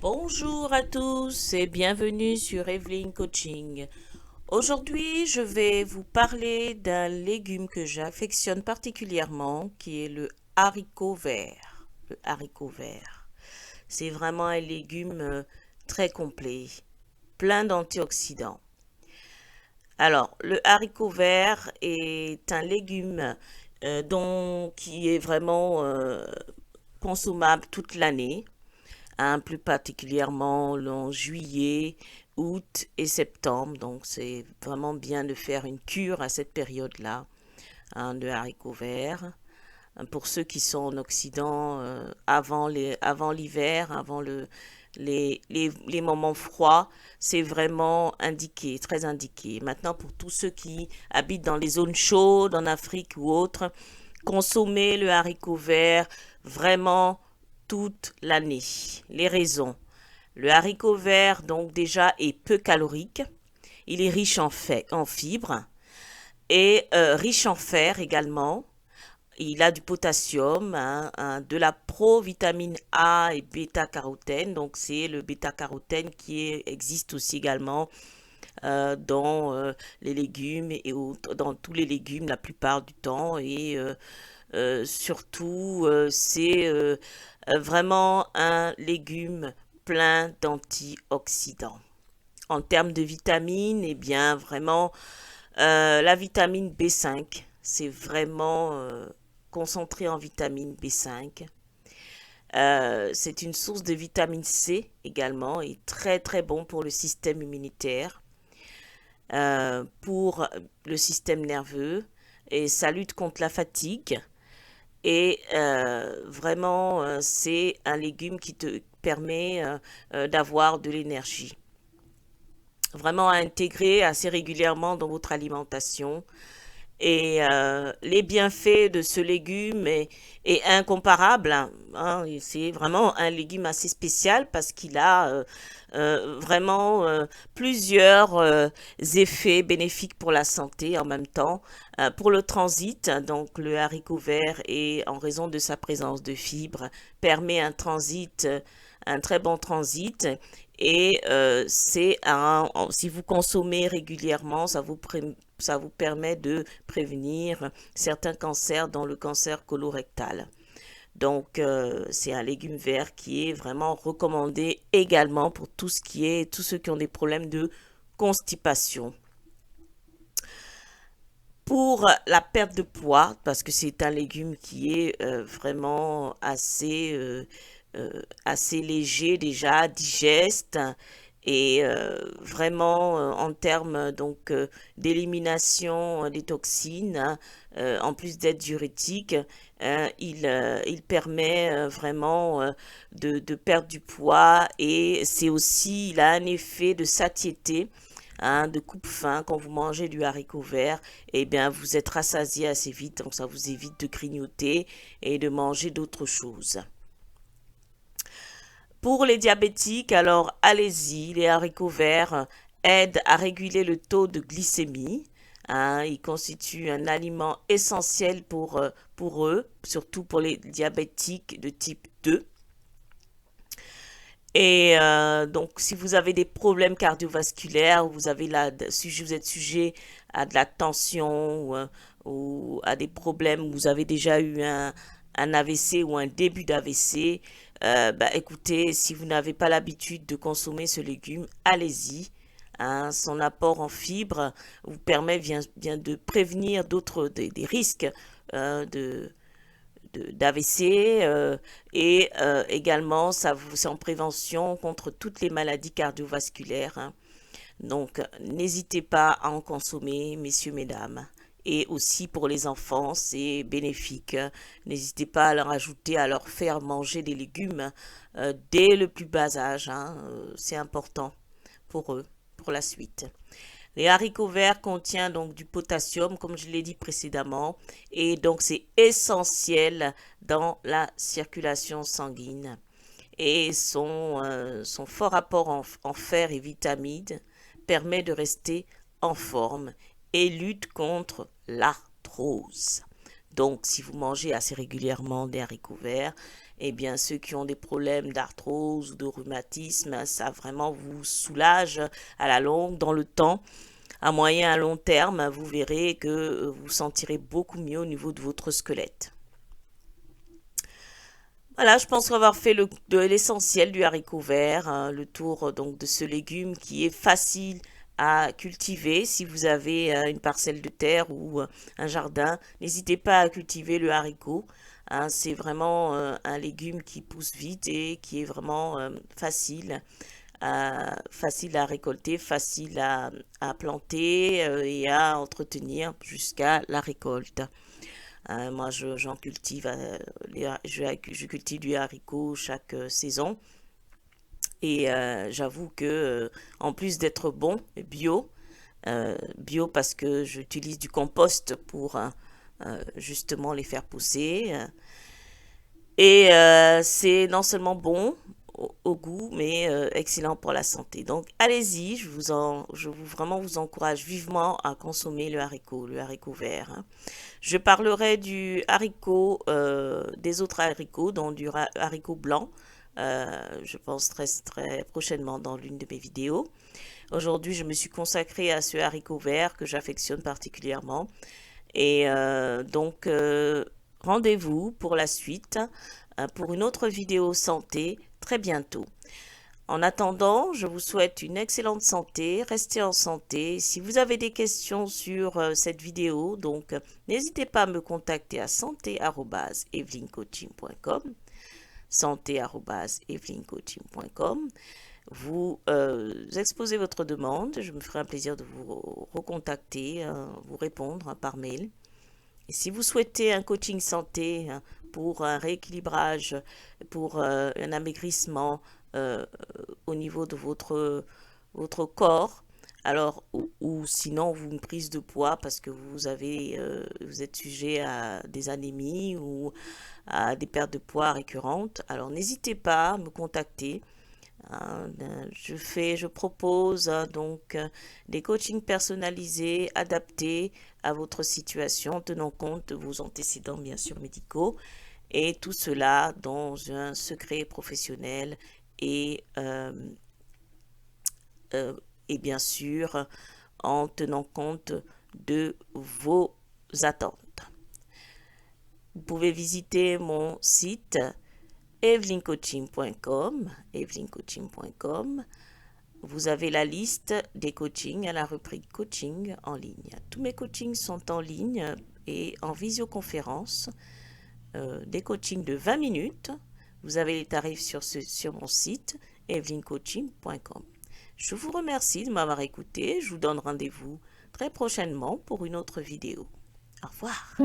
Bonjour à tous et bienvenue sur Evelyn Coaching. Aujourd'hui, je vais vous parler d'un légume que j'affectionne particulièrement, qui est le haricot vert. Le haricot vert. C'est vraiment un légume très complet, plein d'antioxydants. Alors, le haricot vert est un légume qui est vraiment consommable toute l'année, hein, plus particulièrement en juillet, août et septembre. Donc, c'est vraiment bien de faire une cure à cette période-là, hein, de haricots verts. Pour ceux qui sont en Occident, avant l'hiver, les moments froids, c'est vraiment indiqué, très indiqué. Maintenant, pour tous ceux qui habitent dans les zones chaudes, en Afrique ou autres, consommer le haricot vert vraiment toute l'année. Les raisons. Le haricot vert, donc déjà, est peu calorique. Il est riche en fibres et riche en fer également. Il a du potassium, de la provitamine A et bêta-carotène. Donc, c'est le bêta-carotène existe aussi également dans les légumes dans tous les légumes la plupart du temps. Et surtout, c'est vraiment un légume plein d'antioxydants. En termes de vitamines, eh bien, vraiment, la vitamine B5, c'est vraiment concentré en vitamine B5. C'est une source de vitamine C également et très très bon pour le système immunitaire, pour le système nerveux et ça lutte contre la fatigue. Et vraiment, c'est un légume qui te permet d'avoir de l'énergie. Vraiment à intégrer assez régulièrement dans votre alimentation. Et les bienfaits de ce légume est incomparable, hein. C'est vraiment un légume assez spécial parce qu'il a vraiment plusieurs effets bénéfiques pour la santé en même temps. Pour le transit, donc le haricot vert, et en raison de sa présence de fibres, permet un très bon transit. Et si vous consommez régulièrement, ça vous permet de prévenir certains cancers, dont le cancer colorectal. Donc, c'est un légume vert qui est vraiment recommandé également pour tous ceux qui ont des problèmes de constipation. Pour la perte de poids, parce que c'est un légume qui est vraiment assez léger déjà, digeste, et vraiment en termes donc d'élimination des toxines, hein, en plus d'être diurétique, il permet vraiment de perdre du poids, et il a un effet de satiété, hein, de coupe-faim. Quand vous mangez du haricot vert, eh bien, vous êtes rassasié assez vite, donc ça vous évite de grignoter et de manger d'autres choses. Pour les diabétiques, alors allez-y, les haricots verts aident à réguler le taux de glycémie, hein. Ils constituent un aliment essentiel pour eux, surtout pour les diabétiques de type 2. Et donc, si vous avez des problèmes cardiovasculaires, vous êtes sujet à de la tension, ou à des problèmes, vous avez déjà eu un AVC ou un début d'AVC, bah, écoutez, si vous n'avez pas l'habitude de consommer ce légume, allez-y, hein. Son apport en fibres vous permet bien de prévenir des risques d'AVC, et également c'est en prévention contre toutes les maladies cardiovasculaires, hein. Donc n'hésitez pas à en consommer, messieurs, mesdames. Et aussi pour les enfants, c'est bénéfique. N'hésitez pas à leur ajouter, à leur faire manger des légumes dès le plus bas âge, hein. C'est important pour eux, pour la suite. Les haricots verts contiennent donc du potassium, comme je l'ai dit précédemment, et donc c'est essentiel dans la circulation sanguine. Et son fort apport en fer et vitamines permet de rester en forme et lutte contre l'arthrose. Donc, si vous mangez assez régulièrement des haricots verts, eh bien, ceux qui ont des problèmes d'arthrose ou de rhumatisme, ça vraiment vous soulage à la longue, dans le temps. À moyen à long terme, vous verrez que vous sentirez beaucoup mieux au niveau de votre squelette. Voilà, je pense avoir fait l'essentiel du haricot vert, hein, le tour donc de ce légume qui est facile à cultiver. Si vous avez une parcelle de terre ou un jardin, n'hésitez pas à cultiver le haricot. Hein, c'est vraiment un légume qui pousse vite et qui est vraiment facile à récolter, facile à planter et à entretenir jusqu'à la récolte. Moi, j'en cultive, je cultive du haricot chaque saison. Et j'avoue que, en plus d'être bon, bio parce que j'utilise du compost pour justement les faire pousser. Et c'est non seulement bon au goût, mais excellent pour la santé. Donc, allez-y, vraiment vous encourage vivement à consommer le haricot vert. Hein. Je parlerai du haricot, des autres haricots, dont du haricot blanc. Je pense très prochainement dans l'une de mes vidéos. Aujourd'hui, je me suis consacrée à ce haricot vert que j'affectionne particulièrement. Et donc, rendez-vous pour la suite, pour une autre vidéo santé, très bientôt. En attendant, je vous souhaite une excellente santé, restez en santé. Si vous avez des questions sur cette vidéo, donc n'hésitez pas à me contacter à santé@evelyncoaching.com, santé@evelyncoaching.com. Vous exposez votre demande, je me ferai un plaisir de vous recontacter, vous répondre par mail. Et si vous souhaitez un coaching santé pour un rééquilibrage, pour un amaigrissement au niveau de votre corps, alors ou sinon une prise de poids parce que vous êtes sujet à des anémies ou à des pertes de poids récurrentes, alors n'hésitez pas à me contacter. Je propose donc des coachings personnalisés, adaptés à votre situation, tenant compte de vos antécédents bien sûr médicaux, et tout cela dans un secret professionnel et, et bien sûr en tenant compte de vos attentes. Vous pouvez visiter mon site evelyncoaching.com. Vous avez la liste des coachings à la rubrique coaching en ligne. Tous mes coachings sont en ligne et en visioconférence. Des coachings de 20 minutes. Vous avez les tarifs sur mon site evelyncoaching.com. Je vous remercie de m'avoir écouté. Je vous donne rendez-vous très prochainement pour une autre vidéo. Au revoir.